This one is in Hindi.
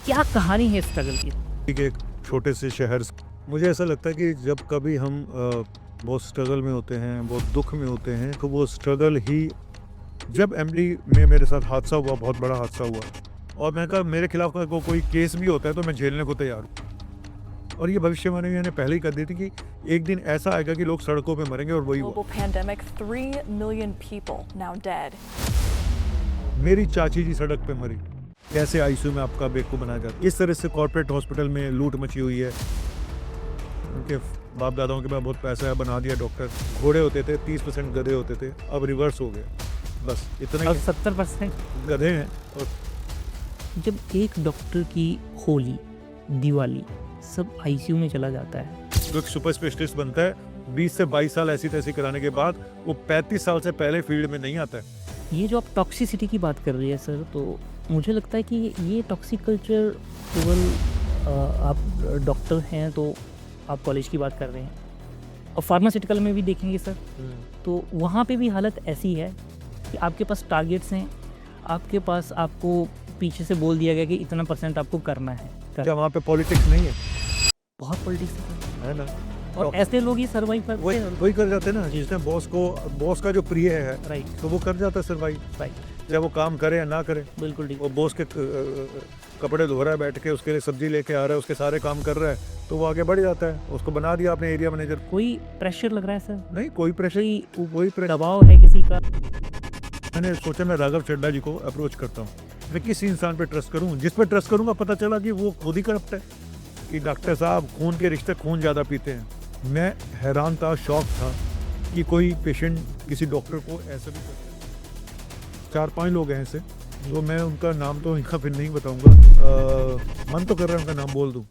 क्या कहानी है स्ट्रगल की? ठीक है, एक छोटे से शहर से मुझे ऐसा लगता है कि जब कभी हम बहुत स्ट्रगल में होते हैं, बहुत दुख में होते हैं, तो वो स्ट्रगल ही जब एमडी में मेरे साथ हादसा हुआ, बहुत बड़ा हादसा हुआ, और मैंने कहा मेरे खिलाफ अगर कोई केस भी होता है तो मैं झेलने को तैयार हूँ। और ये भविष्यवाणी मैंने पहले ही कर दी थी कि एक दिन ऐसा आएगा कि लोग सड़कों पे मरेंगे, और वही हुआ। Global pandemic, 3 million people now dead. मेरी चाची जी सड़क पे मरी, कैसे आईसीयू में आपका बेवकूफ़ बनाया जाता। इस तरह से कॉर्पोरेट हॉस्पिटल में लूट मची हुई है। उनके बाप दादाओं के पास बहुत पैसा है, बना दिया डॉक्टर। घोड़े होते थे, 30% गधे होते थे, अब रिवर्स हो गए। बस इतना अब ही 70% गधे हैं। और जब एक डॉक्टर की होली, दिवाली सब आईसीयू में चला जाता है। जो एक सुपर स्पेशलिस्ट बनता है, 20 से 22 साल ऐसी तैसी कराने के बाद वो 35 साल से पहले फील्ड में नहीं आता है। ये जो आप टॉक्सिसिटी की बात कर रही है सर, तो मुझे लगता है कि ये टॉक्सिक कल्चर केवल आप डॉक्टर हैं तो आप कॉलेज की बात कर रहे हैं, और फार्मास्यूटिकल में भी देखेंगे सर तो वहाँ पे भी हालत ऐसी है कि आपके पास टारगेट्स हैं, आपके पास आपको पीछे से बोल दिया गया कि इतना % आपको करना है। क्या वहाँ पे पॉलिटिक्स नहीं है? बहुत पॉलिटिक्स है ना? और ऐसे लोग ही सर्वाइव करते वही हैं। वही कर जाते हैं ना, जिसने बॉस का जो प्रिय है, राइट तो वो कर जाता है सर्वाइव, राइट, चाहे वो काम करे या ना करे। बिल्कुल ठीक। वो बॉस के कपड़े धो रहा है बैठ के, उसके लिए सब्जी लेके आ रहा है, उसके सारे काम कर रहा है, तो वो आगे बढ़ जाता है। उसको बना दिया आपने एरिया मैनेजर। कोई प्रेशर लग रहा है सर? नहीं, कोई प्रेशर, कोई प्रेशर। दबाव है किसी का? मैंने सोचा मैं राघव चड्ढा जी को अप्रोच करता हूँ। मैं किस इंसान पे ट्रस्ट करूँ? जिस पे ट्रस्ट करूँगा पता चला कि वो खुद ही करप्ट है, कि डॉक्टर साहब खून के रिश्ते खून ज़्यादा पीते हैं। मैं हैरान था, शॉक था कि कोई पेशेंट किसी डॉक्टर को ऐसा भी करता है। 4-5 लोग हैं ऐसे, जो मैं उनका नाम तो इनका फिर नहीं बताऊंगा। मन तो कर रहा है उनका नाम बोल दूं।